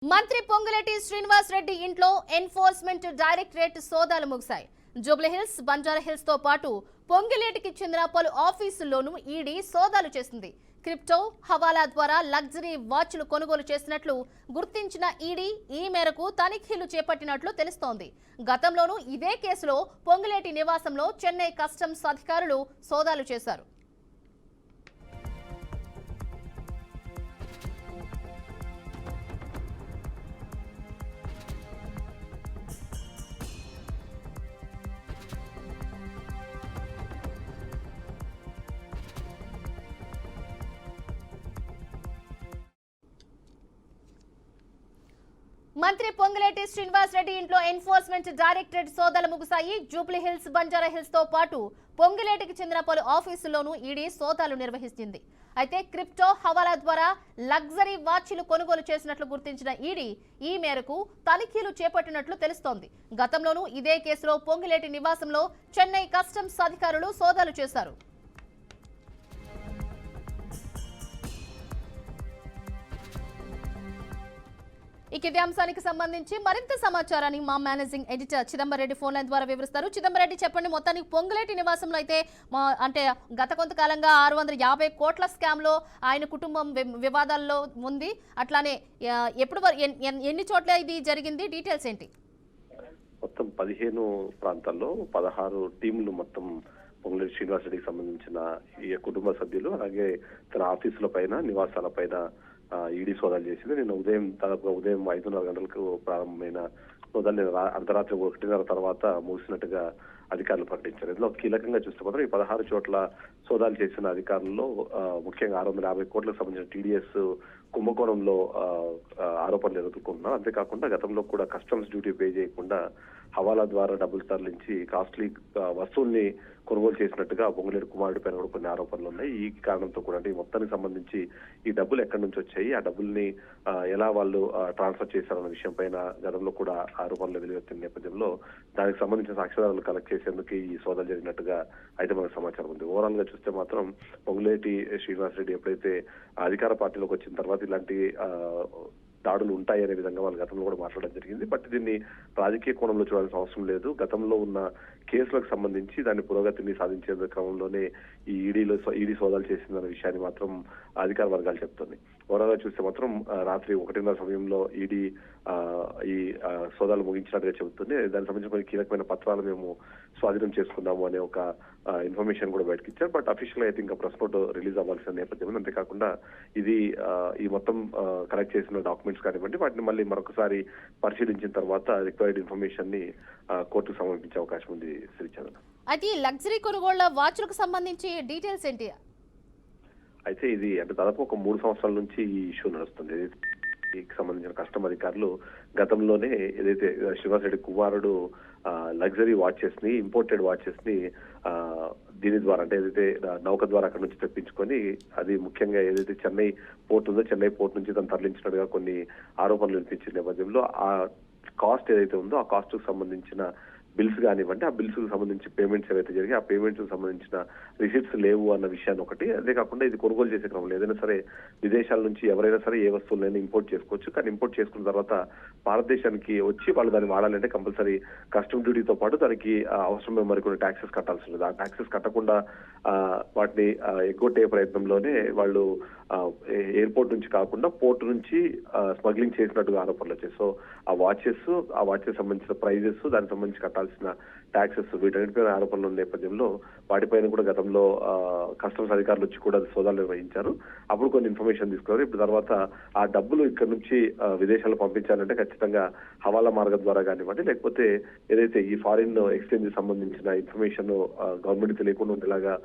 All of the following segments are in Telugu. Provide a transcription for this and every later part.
మంత్రి పొంగులేటి శ్రీనివాస్ రెడ్డి ఇంట్లో ఎన్ఫోర్స్మెంట్ డైరెక్టరేట్ సోదాలు ముగిశాయి. జూబ్లీహిల్స్, బంజారాహిల్స్ తో పాటు పొంగులేటికి చెందిన పలు ఆఫీసుల్లోనూ ఈడీ సోదాలు చేసింది. క్రిప్టో, హవాలా ద్వారా లగ్జరీ వాచ్లు కొనుగోలు చేసినట్లు గుర్తించిన ఈడీ ఈ మేరకు తనిఖీలు చేపట్టినట్లు తెలుస్తోంది. గతంలోనూ ఇదే కేసులో పొంగులేటి నివాసంలో చెన్నై కస్టమ్స్ అధికారులు సోదాలు చేశారు. మంత్రి పొంగులేటి శ్రీనివాస్ రెడ్డి ఇంట్లో ఎన్ఫోర్స్మెంట్ డైరెక్టరేట్ సోదాలు ముగిశాయి. జూబ్లీహిల్స్, బంజారాహిల్స్ తో పాటు పొంగులేటికి చెందిన పలు ఆఫీసుల్లోనూ ఈడీ సోదాలు నిర్వహిస్తుంది. అయితే క్రిప్టో, హవాలా ద్వారా లగ్జరీ వాచ్లు కొనుగోలు చేసినట్లు గుర్తించిన ఈడీ ఈ మేరకు తనిఖీలు చేపట్టినట్లు తెలుస్తోంది. గతంలోనూ ఇదే కేసులో పొంగులేటి నివాసంలో చెన్నై కస్టమ్స్ అధికారులు సోదాలు చేశారు. ఇదే అంశానికి సంబంధించి మరింత సమాచారాన్ని మా managing editor Chidambareddy phone line ద్వారా వివరిస్తారు. చిదంబరెడ్డి, చెప్పండి. మొత్తానికి పొంగులేటి నివాసంలో అయితే అంటే గత కొంతకాలంగా 650 కోట్ల స్కామ్ లో ఆయన కుటుంబం వివాదాల్లో ఉంది. అట్లానే ఎప్పుడు ఎన్ని చోట్ల ఇది జరిగింది, డీటెయిల్స్ ఏంటి? మొత్తం 15 ప్రాంతాల్లో 16 టీంలు మొత్తం పొంగులేటి శ్రీనివాస్ రెడ్డికి సంబంధించిన ఈ కుటుంబ సభ్యులు, అలాగే తన ఆఫీసుల పైన, నివాసాల పైన ఈడీ సోదాలు చేసింది. నిన్న దాదాపుగా ఉదయం 5:30 గంటలకు ప్రారంభమైన సోదాలు నేను అర్ధరాత్రి 1:30 తర్వాత ముగిసినట్టుగా అధికారులు ప్రకటించారు. ఇందులో కీలకంగా చూస్తే మాత్రం ఈ 16 చోట్ల సోదాలు చేసిన అధికారుల్లో ముఖ్యంగా 650 కోట్లకు సంబంధించిన టీడీఎస్ కుంభకోణంలో ఆరోపణలు ఎదుర్కొంటున్నారు. అంతేకాకుండా గతంలో కూడా కస్టమ్స్ డ్యూటీ పే చేయకుండా హవాలా ద్వారా డబ్బులు తరలించి కాస్ట్లీ వస్తువుల్ని కొనుగోలు చేసినట్టుగా పొంగులేటి కుమారుడి పైన కూడా కొన్ని ఆరోపణలు ఉన్నాయి. ఈ కారణంతో కూడా అంటే ఈ మొత్తానికి సంబంధించి ఈ డబ్బులు ఎక్కడి నుంచి వచ్చాయి, ఆ డబ్బుల్ని ఎలా వాళ్ళు ట్రాన్స్ఫర్ చేశారన్న విషయం పైన గతంలో కూడా ఆరోపణలు వెలువెత్తిన నేపథ్యంలో దానికి సంబంధించిన సాక్ష్యాధారాలు కలెక్ట్ చేసేందుకు ఈ సోదాలు జరిగినట్టుగా అయితే మనకు సమాచారం ఉంది. ఓవరాల్ గా చూస్తే మాత్రం పొంగులేటి శ్రీనివాస్ రెడ్డి ఎప్పుడైతే అధికార పార్టీలోకి వచ్చిన తర్వాత ఇలాంటి దాడులు ఉంటాయి అనే విధంగా వాళ్ళు గతంలో కూడా మాట్లాడడం జరిగింది. బట్ దీన్ని రాజకీయ కోణంలో చూడాల్సిన అవసరం లేదు. గతంలో ఉన్న కేసులకు సంబంధించి దాని పురోగతిని సాధించే క్రమంలోనే ఈ ఈడీ సోదాలు చేసిందన్న విషయాన్ని మాత్రం అధికార వర్గాలు చెప్తుంది. ఓవరాల్ గా చూస్తే మాత్రం రాత్రి 1:30 సమయంలో ఈడీ ఈ సోదాలు ముగించినట్టుగా చెబుతుంది. దానికి సంబంధించిన కొన్ని కీలకమైన పత్రాలు మేము స్వాధీనం చేసుకున్నాము అనే ఒక ఇన్ఫర్మేషన్ కూడా బయటకు ఇచ్చారు. బట్ అఫీషియల్ అయితే ఇంకా ప్రెస్ నోట్ రిలీజ్ అవ్వాల్సిన నేపథ్యం. అంతేకాకుండా ఇది ఈ మొత్తం కలెక్ట్ చేసిన డాక్యుమెంట్స్ కానివ్వండి, వాటిని మళ్ళీ మరొకసారి పరిశీలించిన తర్వాత రిక్వైర్డ్ ఇన్ఫర్మేషన్ ని కోర్టుకు సమర్పించే అవకాశం ఉంది. శ్రీచంద్ర, అయితే లగ్జరీ కొనుగోళ్ల వాచ్లకు సంబంధించి డీటెయిల్స్ ఏంటి? అయితే ఇది అంటే దాదాపు ఒక 3 సంవత్సరాల నుంచి ఈ ఇష్యూ నడుస్తుంది. దీనికి సంబంధించిన కస్టమ్ అధికారులు గతంలోనే ఏదైతే శ్రీనివాస్ రెడ్డి కుమారుడు లగ్జరీ వాచెస్ ని, ఇంపోర్టెడ్ వాచెస్ ని దీని ద్వారా అంటే ఏదైతే నౌక ద్వారా అక్కడ నుంచి తెప్పించుకొని అది ముఖ్యంగా ఏదైతే చెన్నై పోర్ట్ ఉందో చెన్నై పోర్ట్ నుంచి తను తరలించినట్టుగా కొన్ని ఆరోపణలు వినిపించిన నేపథ్యంలో ఆ కాస్ట్ ఏదైతే ఉందో ఆ కాస్ట్ కు సంబంధించిన బిల్స్ కానివ్వండి, ఆ బిల్స్ కు సంబంధించి పేమెంట్స్ ఏవైతే జరిగి ఆ పేమెంట్స్ కు సంబంధించిన రిసిప్ట్స్ లేవు అన్న విషయాన్ని ఒకటి. అదే కాకుండా ఇది కొనుగోలు చేసే క్రమంలో ఏదైనా సరే విదేశాల నుంచి ఎవరైనా సరే ఏ వస్తువులైనా ఇంపోర్ట్ చేసుకోవచ్చు. కానీ ఇంపోర్ట్ చేసుకున్న తర్వాత భారతదేశానికి వచ్చి వాళ్ళు దాన్ని వాడాలంటే కంపల్సరీ కస్టమ్ డ్యూటీతో పాటు దానికి అవసరమైన మరికొన్ని ట్యాక్సెస్ కట్టాల్సి ఉంటుంది. ఆ ట్యాక్సెస్ కట్టకుండా వాటిని ఎగ్గొట్టే ప్రయత్నంలోనే వాళ్ళు ఎయిర్పోర్ట్ నుంచి కాకుండా పోర్ట్ నుంచి స్మగ్లింగ్ చేసినట్టుగా ఆరోపణలు వచ్చాయి. సో ఆ వాచెస్ సంబంధించిన ప్రైజెస్, దానికి సంబంధించి కట్టాల్సిన ట్యాక్సెస్, వీటన్నిటిపైన ఆరోపణలు ఉన్న నేపథ్యంలో వాటిపైన కూడా గతంలో కస్టమ్స్ అధికారులు వచ్చి కూడా సోదాలు నిర్వహించారు. అప్పుడు కొన్ని ఇన్ఫర్మేషన్ తీసుకున్నారు. ఇప్పుడు తర్వాత ఆ డబ్బులు ఇక్కడ నుంచి విదేశాలు పంపించాలంటే ఖచ్చితంగా హవాలా మార్గం ద్వారా కానివ్వండి, లేకపోతే ఏదైతే ఈ ఫారిన్ ఎక్స్చేంజ్ సంబంధించిన ఇన్ఫర్మేషన్ గవర్నమెంట్ తెలియకుండా ఉండేలాగా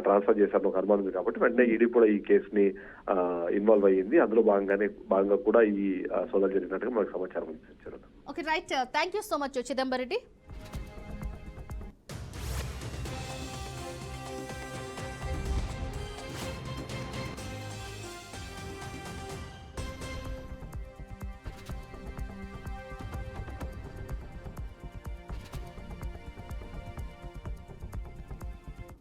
ట్రాన్స్ఫర్ చేశారని ఒక అనుమానం ఉంది. కాబట్టి వెంటనే ఈడీ కూడా ఈ కేసుని ఇన్వాల్వ్ అయ్యింది. అందులో భాగంగా కూడా ఈ సోదాలు జరిగినట్టుగా మనకు సమాచారం ఇచ్చారు. Okay, right. Thank you so much Chidambareddy.